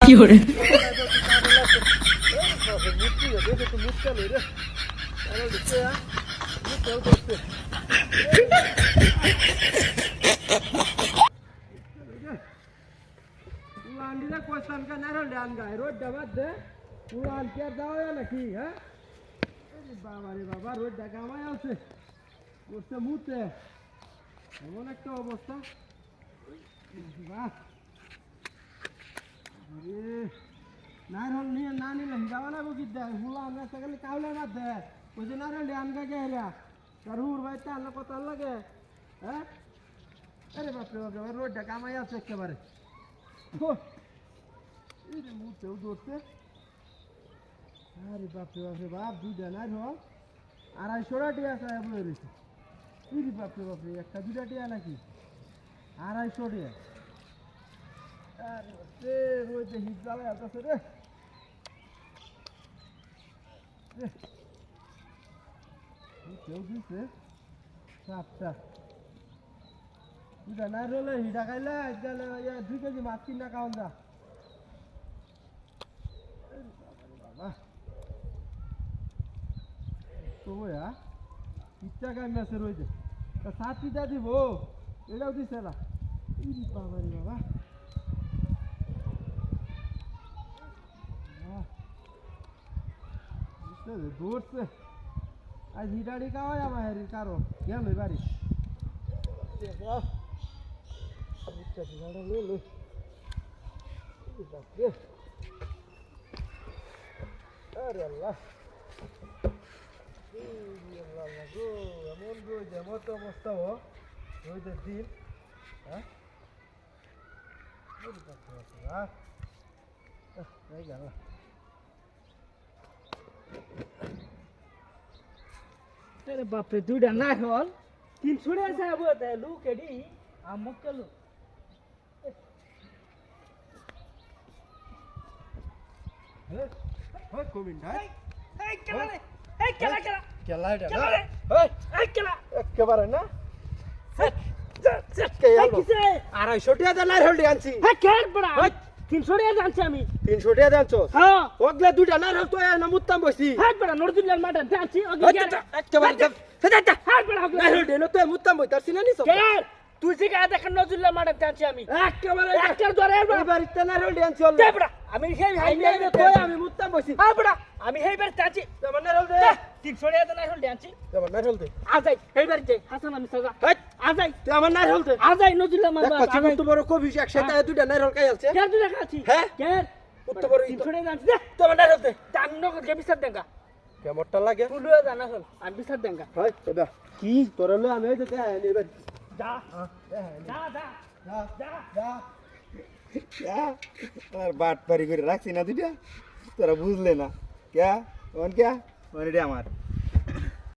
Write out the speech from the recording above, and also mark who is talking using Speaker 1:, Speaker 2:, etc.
Speaker 1: fiore,
Speaker 2: বাবা road দেখা আমায় আছে বসতে মুহূর্তে এমন একটা অবস্থা নারহল নিয়ে না নিলে যাওয়া না বুঝি দেয় হুলা আমরা সেখানে কাউলে না দেয় ওই যে নারহল ডান গাগে হেরা তার হুর ভাই তার কত লাগে হ্যাঁ আরে বাপরে বাপরে রোড দেখা আমায় আছে একেবারে মুহূর্তেও দৌড়তে আরে বাপরে বাপরে বাপ দুইটা নাই হল 250 টিয়া চায় বলে রয়েছে ইরি বাপরে বাপরে একটা দুইটা টিয়া নাকি 250 টিয়া আরে বাপরে রয়েছে হিট জ্বালায় আসতেছে রে কেউ দিচ্ছে সাতটা দুইটা নাই রলে হিটা খাইলে 2 কেজি মাছ কিনা খাওয়ান যা বাবা তো ইচ্ছা গাই মেসে রয়েছে তা সাতটিটা দিব এটাও দিছে না বাবা রে বাবা দৌড়ছে আজ হিটাড়ি খাওয়াই আমার হেরির কারো গেল বাড়ি আরে আল্লাহ এমন রোদ এমন তো অবস্থা ও রোদের দিন হ্যাঁ
Speaker 3: বাপরে দুইটা না হল 300 টাকা যাবো তাই লুক এডি আমক কেলো
Speaker 2: কমিন
Speaker 3: এই কেলা রে এই কেলা কেলা
Speaker 2: কেলা এটা
Speaker 3: কেলা রে এই কেলা
Speaker 2: একেবারে না
Speaker 3: এই কিসে
Speaker 2: 250 টাকা দেন হলডি আনছি
Speaker 3: হ্যাঁ কেন বড়া 300 টাকা জানছি আমি
Speaker 2: 300 টাকা দেনছো
Speaker 3: হ্যাঁ
Speaker 2: ওগলা দুইটা না হল তো না মুত্তাম বসি
Speaker 3: হ্যাঁ বড়া নরদুল্লার মাঠে জানছি
Speaker 2: একেবারে
Speaker 3: হ্যাঁ বড়া
Speaker 2: না হলডি না তো মুত্তাম বই তার সিনা নি সব
Speaker 3: কেন তুই যে গায়ে দেখেন নরদুল্লার মাঠে জানছি আমি
Speaker 2: একেবারে
Speaker 3: একটা ধরে
Speaker 2: এবার ইতে না হলডি আনছি
Speaker 3: দে বড়া আমি সেই
Speaker 2: আমি তো আমি মুত্তাম বসি
Speaker 3: হ্যাঁ বড়া আমি সেইবার জানছি
Speaker 2: তোমার না হল দে
Speaker 3: 300 টাকা না হল জানছি
Speaker 2: তোমার না হল দে
Speaker 3: আজাই সেইবার যাই হাসান আমি সাজা আজাই
Speaker 2: তোমার না হল দে
Speaker 3: আজাই নরদুল্লার মাঠে
Speaker 2: দেখো তুমি তো বড় কবি একসাথে দুইটা না হল কাই আছে
Speaker 3: কেন তুই দেখাচ্ছি
Speaker 2: হ্যাঁ?
Speaker 3: কেন
Speaker 2: উত্তর বড়
Speaker 3: 300 টাকা জানছি দে
Speaker 2: তোমার না হল দে
Speaker 3: জান্ন কে বিচার দেঙ্গা
Speaker 2: কেমনটা লাগে
Speaker 3: তুলিও জানা হল আমি বিচার দেঙ্গা
Speaker 2: হয় দাদা কি তোর হলো আমি ওই যে এবার
Speaker 3: যা যা যা
Speaker 2: যা
Speaker 3: যা
Speaker 2: যা আর বাট পারি করে রাখছি না দুইটা তোরা বুঝলে না ক্যা কোন ক্যা মানে আমার